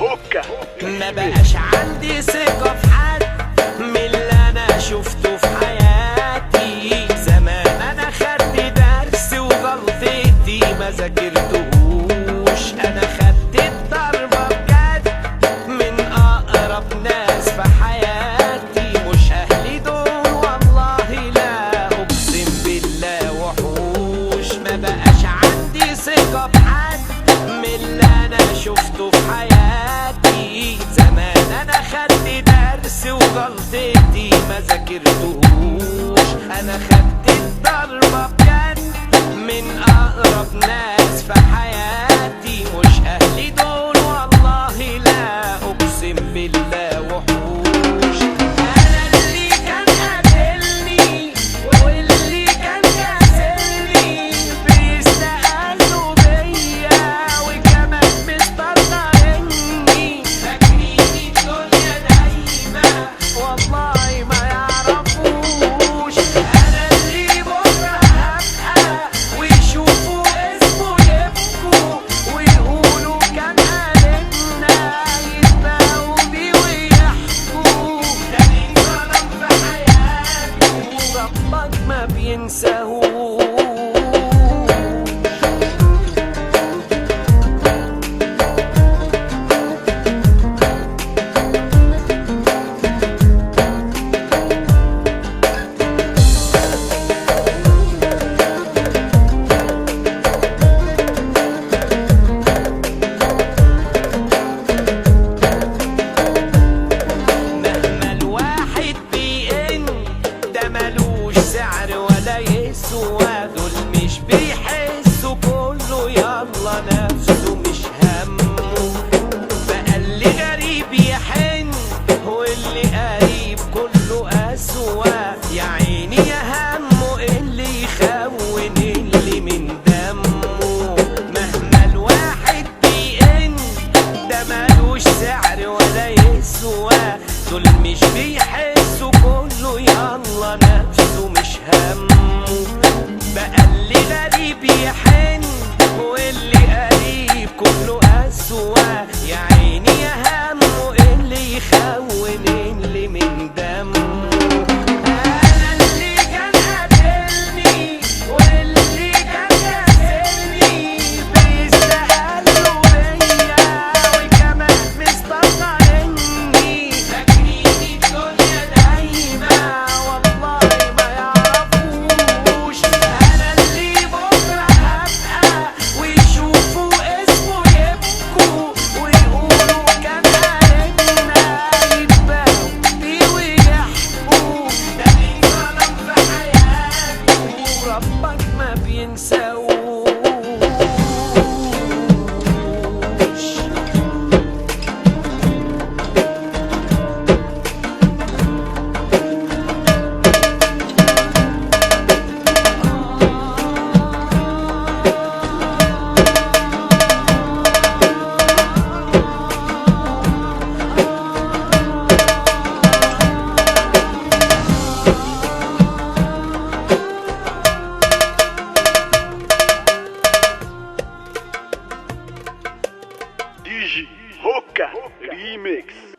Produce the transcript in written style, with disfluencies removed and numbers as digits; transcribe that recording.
هوكا. ما بقاش عندي ثقة في حد من اللي انا شفته في حياتي. زمان انا خدت درس وغلطتي ما ذاكرتهوش. انا خدت الضربة بجد من اقرب ناس في حياتي. مش اهلي دول والله، لا اقسم بالله وحوش. ما بقاش عندي ثقة في حد من اللي انا شفته في حياتي. زمان انا خدت درس وغلطتي ما ذاكرتهوش. انا خدت الضربة بجد من اقرب ناس في حياتي. مش اهلي دول والله، لا اقسم بالله وحوش. انا اللي كان قابلني واللي كان كاسلني بيستقلوا بيا وكمان مسترضيني. فاكرين الدنيا دايما والله ما يعرفوش. انا اللي بكره هبقى ويشوفوا اسمه يبكوا ويقولوا كان قالبنا يتباهوا بيه ويحكوا. ده اللي ظلم في حياته ربك ما بينساهوش. مهما الواحد بيئن ده ملوش سعر ولا يسوى. دول مش بيحسوا كله يلا نفسه مش همه. بقى اللي غريب يحن واللي قريب كله أسوأ. يا عيني يا همه اللي يخون اللي من دمه. مهما الواحد بيئن ده ملوش سعر ولا يسوى. دول مش بيحسوا كله يلا نفسه مش همه. بقى اللي غريب يحن واللي قريب كله أسوأ. يا عيني يا همه اللي يخون اللي من دمه. أنا اللي كان قابلني واللي كان كاسلني بيستقلوا بيا وكمان مستقرني. فاكرين الدنيا دايما والله ما يعرفوش. أنا اللي بكره هبقى ويشوفوا اسمه يبكوا ويقولوا كان قالبنا يتباهوا بيه ويحكوا. ده اللي ظلم في حياته ربك ما بينساهوش. دي جي هوكا ريميكس.